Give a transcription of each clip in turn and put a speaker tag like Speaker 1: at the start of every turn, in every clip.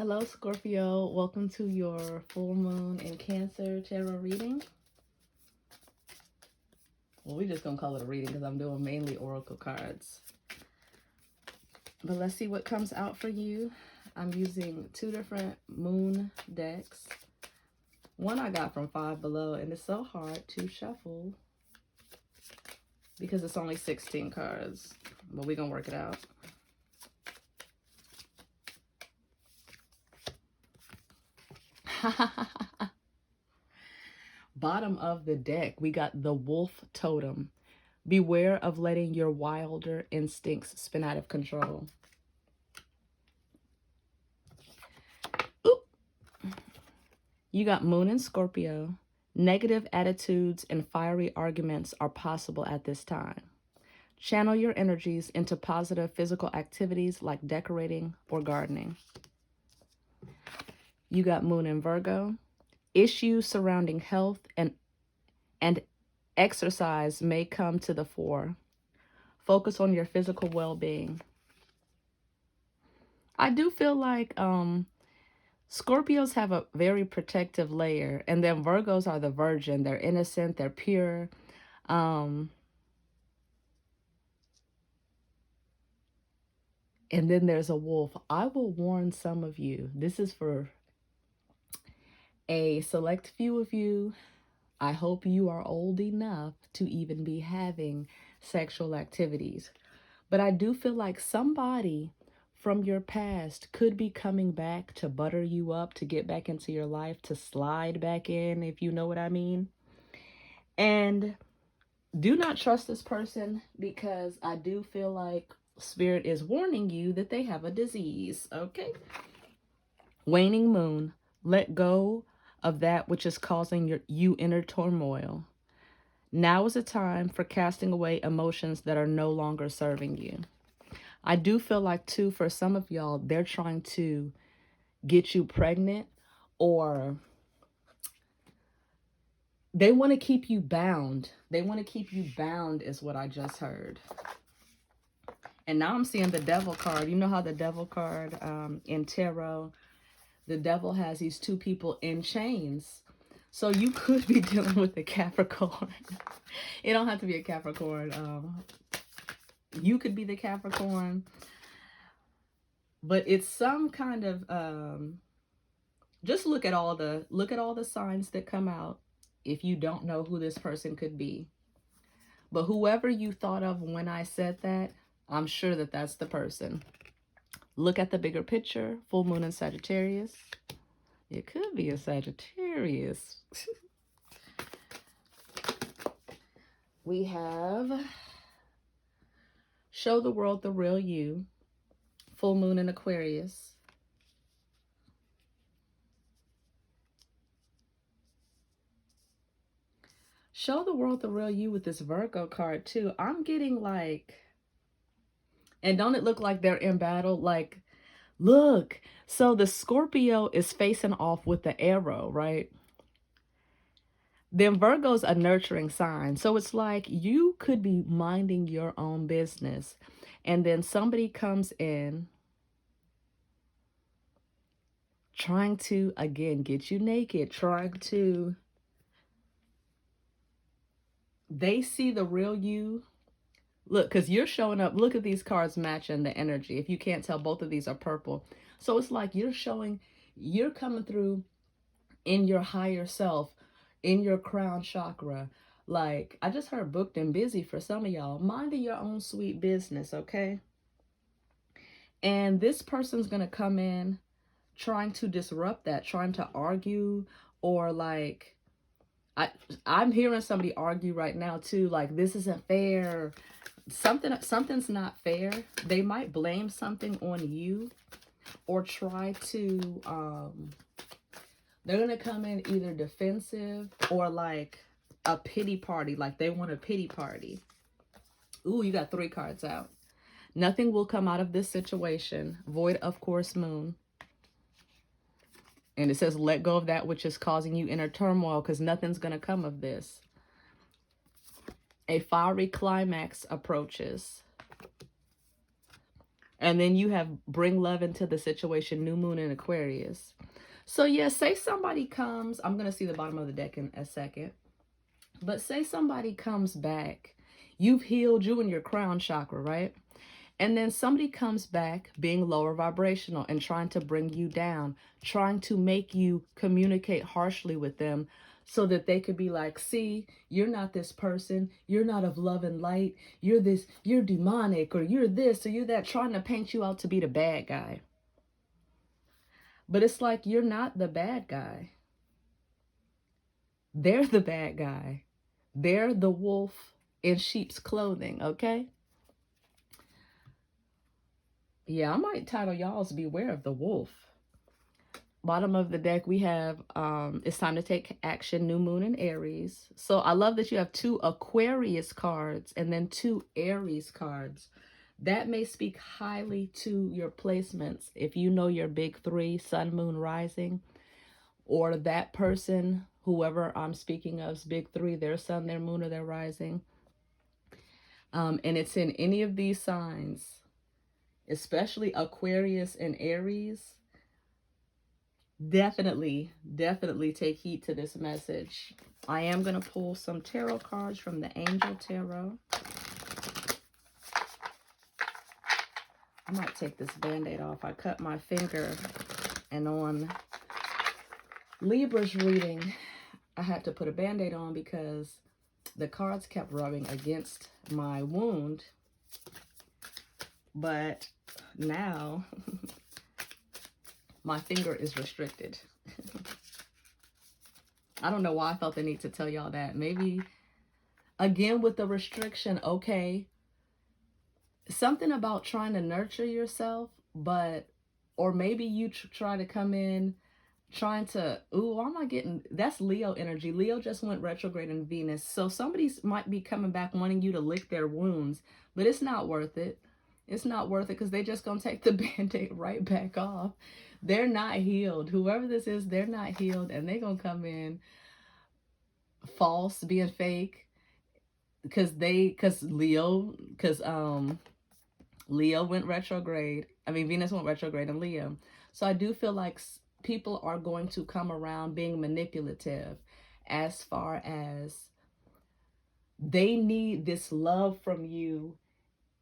Speaker 1: Hello, Scorpio. Welcome to your full moon in Cancer tarot reading. Well, we're just going to call it a reading because I'm doing mainly oracle cards. But let's see what comes out for you. I'm using two different moon decks. One I got from Five Below, and it's so hard to shuffle because it's only 16 cards. But we're going to work it out. Bottom of the deck, we got the Wolf Totem. Beware of letting your wilder instincts spin out of control. Oop. You got Moon in Scorpio. Negative attitudes and fiery arguments are possible at this time. Channel your energies into positive physical activities like decorating or gardening. You got Moon in Virgo. Issues surrounding health and exercise may come to the fore. Focus on your physical well-being. I do feel like Scorpios have a very protective layer, and then Virgos are the virgin. They're innocent, they're pure. And then there's a wolf. I will warn some of you. This is for a select few of you. I hope you are old enough to even be having sexual activities. But I do feel like somebody from your past could be coming back to butter you up, to get back into your life, to slide back in, if you know what I mean. And do not trust this person, because I do feel like Spirit is warning you that they have a disease, okay? Waning moon, let go of that which is causing you inner turmoil. Now is a time for casting away emotions that are no longer serving you. I do feel like, too, for some of y'all, they're trying to get you pregnant, or they want to keep you bound. They want to keep you bound is what I just heard. And now I'm seeing the Devil card. You know how the Devil card in tarot, the Devil has these two people in chains. So you could be dealing with a Capricorn. It don't have to be a Capricorn. You could be the Capricorn. But it's some kind of just look at all the signs that come out if you don't know who this person could be. But whoever you thought of when I said that, I'm sure that that's the person. Look at the bigger picture. Full moon in Sagittarius. It could be a Sagittarius. We have Show the World the Real You. Full moon in Aquarius. Show the World the Real You with this Virgo card too. I'm getting like, and don't it look like they're in battle? Like, look, so the Scorpio is facing off with the arrow, right? Then Virgo's a nurturing sign. So it's like you could be minding your own business, and then somebody comes in trying to, again, get you naked, trying to, they see the real you. Look, because you're showing up. Look at these cards matching the energy. If you can't tell, both of these are purple. So it's like you're showing, you're coming through in your higher self, in your crown chakra. Like, I just heard booked and busy for some of y'all. Minding your own sweet business, okay? And this person's going to come in trying to disrupt that, trying to argue, or like, I'm hearing somebody argue right now too, like, this isn't fair. Something's not fair. They might blame something on you, or try to they're gonna come in either defensive or like a pity party, like they want a pity party. Ooh, you got 3 cards out. Nothing will come out of this situation. Void of course moon. And it says let go of that which is causing you inner turmoil, because nothing's gonna come of this. A fiery climax approaches. And then you have bring love into the situation, new moon in Aquarius. So yeah, say somebody comes, I'm going to see the bottom of the deck in a second. But say somebody comes back. You've healed you in your crown chakra, right? And then somebody comes back being lower vibrational and trying to bring you down, trying to make you communicate harshly with them so that they could be like, see, you're not this person. You're not of love and light. You're this, you're demonic, or you're this, or you're that, trying to paint you out to be the bad guy. But it's like, you're not the bad guy. They're the bad guy. They're the wolf in sheep's clothing, okay? Yeah, I might title y'all's Beware of the Wolf. Bottom of the deck, we have it's time to take action, new moon in Aries. So I love that you have 2 Aquarius cards and then 2 Aries cards. That may speak highly to your placements. If you know your big 3, sun, moon, rising, or that person, whoever I'm speaking of's big 3, their sun, their moon, or their rising. And it's in any of these signs, especially Aquarius and Aries. Definitely take heed to this message. I am going to pull some tarot cards from the Angel Tarot. I might take this band-aid off. I cut my finger, and on Libra's reading, I had to put a band-aid on because the cards kept rubbing against my wound. But now my finger is restricted. I don't know why I felt the need to tell y'all that. Maybe, again, with the restriction, okay, something about trying to nurture yourself, but, or maybe you try to come in trying to, ooh, why am I getting, that's Leo energy. Leo just went retrograde in Venus. So somebody might be coming back wanting you to lick their wounds, but it's not worth it. It's not worth it because they're just going to take the band-aid right back off. They're not healed. Whoever this is, they're not healed, and they're going to come in false, being fake, because Leo went retrograde. I mean, Venus went retrograde in Leo. So I do feel like people are going to come around being manipulative as far as they need this love from you.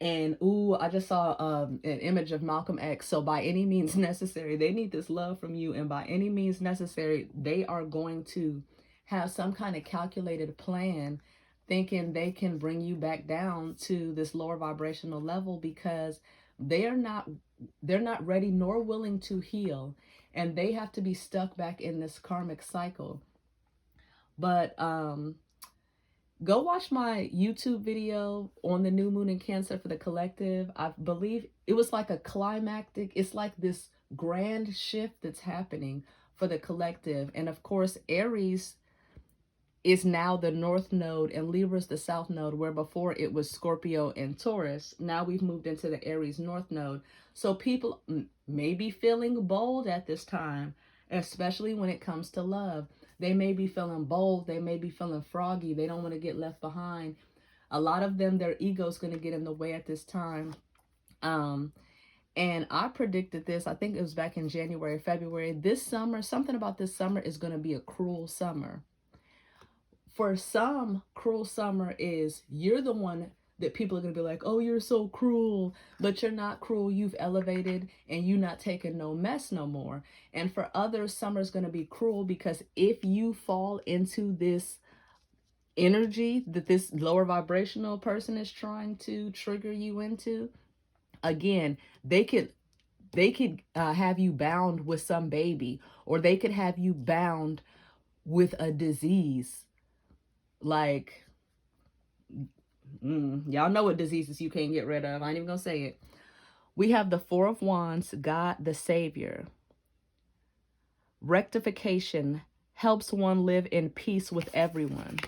Speaker 1: And ooh, I just saw an image of Malcolm X. So by any means necessary, they need this love from you. And by any means necessary, they are going to have some kind of calculated plan, thinking they can bring you back down to this lower vibrational level because they're not ready nor willing to heal. And they have to be stuck back in this karmic cycle. But go watch my YouTube video on the new moon in Cancer for the collective. I believe it was like a climactic, it's like this grand shift that's happening for the collective. And of course, Aries is now the north node and Libra is the south node, where before it was Scorpio and Taurus. Now we've moved into the Aries north node. So people may be feeling bold at this time, especially when it comes to love. They may be feeling bold. They may be feeling froggy. They don't want to get left behind. A lot of them, their ego's going to get in the way at this time. And I predicted this, I think it was back in January, February. This summer, something about this summer is going to be a cruel summer. For some, cruel summer is you're the one that people are going to be like, oh, you're so cruel, but you're not cruel. You've elevated and you're not taking no mess no more. And for others, summer's going to be cruel because if you fall into this energy that this lower vibrational person is trying to trigger you into, again, they could have you bound with some baby, or they could have you bound with a disease. Like, y'all know what diseases you can't get rid of. I ain't even gonna say it. We have the Four of Wands, God the Savior. Rectification helps one live in peace with everyone.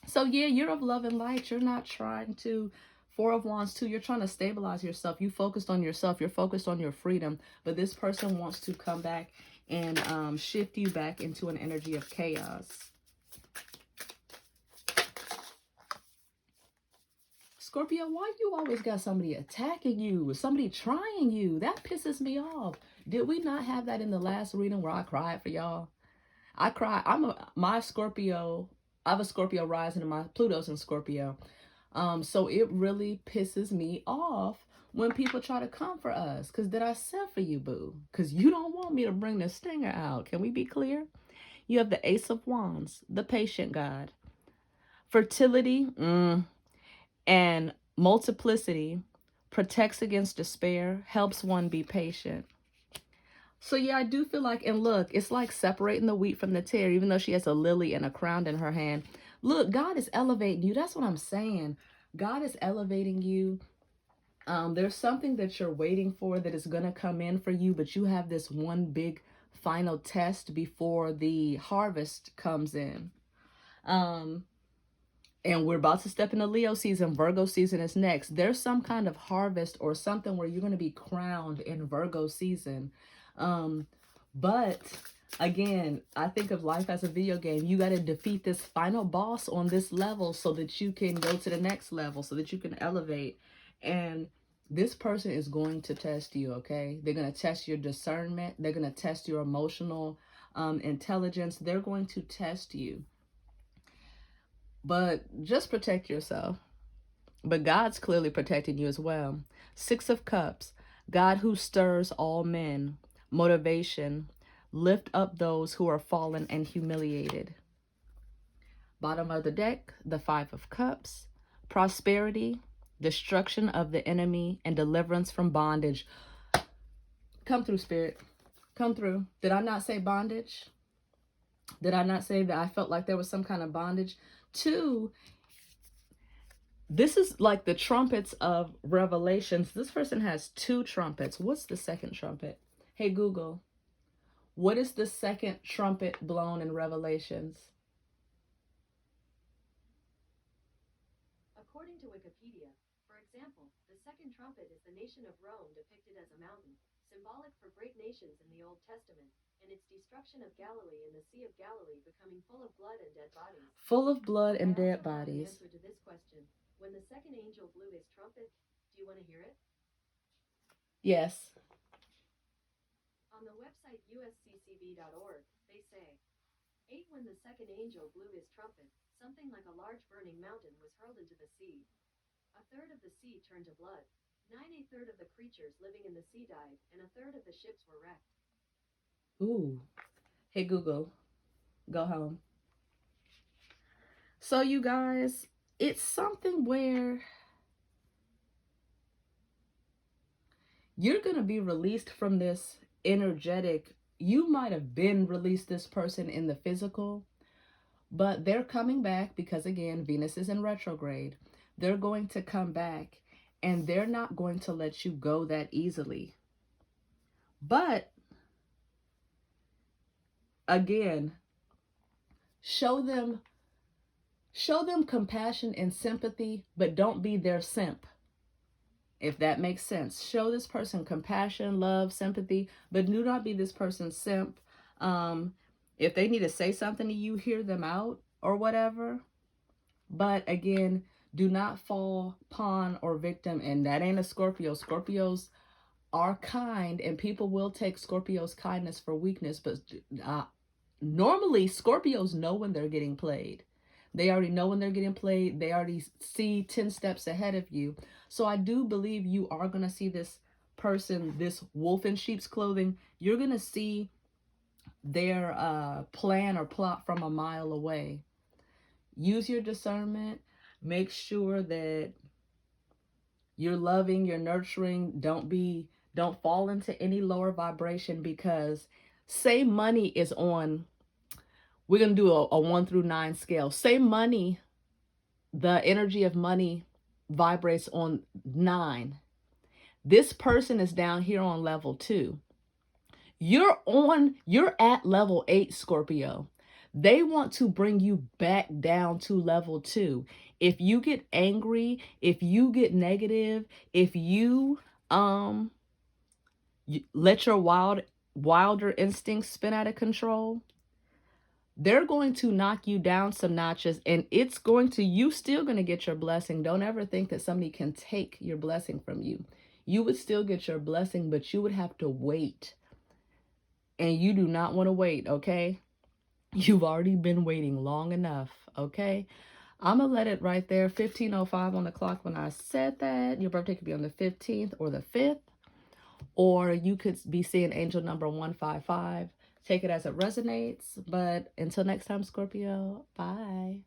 Speaker 1: So yeah, you're of love and light. You're not trying to, Four of Wands too, you're trying to stabilize yourself. You focused on yourself. You're focused on your freedom. But this person wants to come back and shift you back into an energy of chaos. Scorpio, why you always got somebody attacking you, somebody trying you? That pisses me off. Did we not have that in the last reading where I cried for y'all? I cry. My Scorpio. I have a Scorpio rising and my Pluto's in Scorpio. So it really pisses me off when people try to come for us. Because did I send for you, boo? Because you don't want me to bring the stinger out. Can we be clear? You have the Ace of Wands, the patient god. Fertility and multiplicity protects against despair, helps one be patient. So yeah, I do feel like, and look, it's like separating the wheat from the tare, even though she has a lily and a crown in her hand. Look, God is elevating you. That's what I'm saying. God is elevating you. There's something that you're waiting for that is going to come in for you, but you have this one big final test before the harvest comes in. And we're about to step into Leo season. Virgo season is next. There's some kind of harvest or something where you're going to be crowned in Virgo season. But again, I think of life as a video game. You got to defeat this final boss on this level so that you can go to the next level, so that you can elevate. And this person is going to test you, okay? They're going to test your discernment. They're going to test your emotional intelligence. They're going to test you. But just protect yourself. But God's clearly protecting you as well. Six of Cups. God who stirs all men. Motivation. Lift up those who are fallen and humiliated. Bottom of the deck, the Five of Cups. Prosperity. Destruction of the enemy and deliverance from bondage. Come through, Spirit. Come through. Did I not say bondage? Did I not say that I felt like there was some kind of bondage? Two, this is like the trumpets of Revelations. This person has two trumpets. What's the second trumpet? Hey, Google, what is the second trumpet blown in Revelations?
Speaker 2: According to Wikipedia, for example, the second trumpet is the nation of Rome depicted as a mountain, symbolic for great nations in the Old Testament, and its destruction of Galilee and the Sea of Galilee becoming full of blood and dead bodies.
Speaker 1: Full of blood and
Speaker 2: I
Speaker 1: dead
Speaker 2: also have
Speaker 1: bodies.
Speaker 2: an answer to this question. When the second angel blew his trumpet, do you want to hear it?
Speaker 1: Yes.
Speaker 2: On the website usccb.org, they say, 8. When the second angel blew his trumpet, something like a large burning mountain was hurled into the sea. A third of the sea turned to blood. 9. A third of the creatures living in the sea died, and a third of the ships were wrecked.
Speaker 1: Ooh. Hey, Google, go home. So you guys, it's something where you're going to be released from this energetic. You might have been released this person in the physical, but they're coming back because, again, Venus is in retrograde. They're going to come back and they're not going to let you go that easily. But again, show them compassion and sympathy, but don't be their simp. If that makes sense. Show this person compassion, love, sympathy, but do not be this person's simp. If they need to say something to you, hear them out or whatever. But again, do not fall pawn or victim. And that ain't a Scorpio. Scorpios are kind, and people will take Scorpio's kindness for weakness. But normally, Scorpios know when they're getting played. They already know when they're getting played. They already see 10 steps ahead of you. So I do believe you are going to see this person, this wolf in sheep's clothing. You're going to see their plan or plot from a mile away. Use your discernment. Make sure that you're loving, you're nurturing. Don't fall into any lower vibration, because say money is on, we're going to do a 1 through 9 scale. Say money, the energy of money vibrates on 9. This person is down here on level 2. You're at level 8, Scorpio. They want to bring you back down to level 2. If you get angry, if you get negative, if you let your wilder instincts spin out of control, they're going to knock you down some notches, and you still going to get your blessing. Don't ever think that somebody can take your blessing from you. You would still get your blessing, but you would have to wait. And you do not want to wait, okay? You've already been waiting long enough, okay? I'm going to let it right there. 15:05 on the clock when I said that. Your birthday could be on the 15th or the 5th. Or you could be seeing angel number 155. Take it as it resonates. But until next time, Scorpio, bye.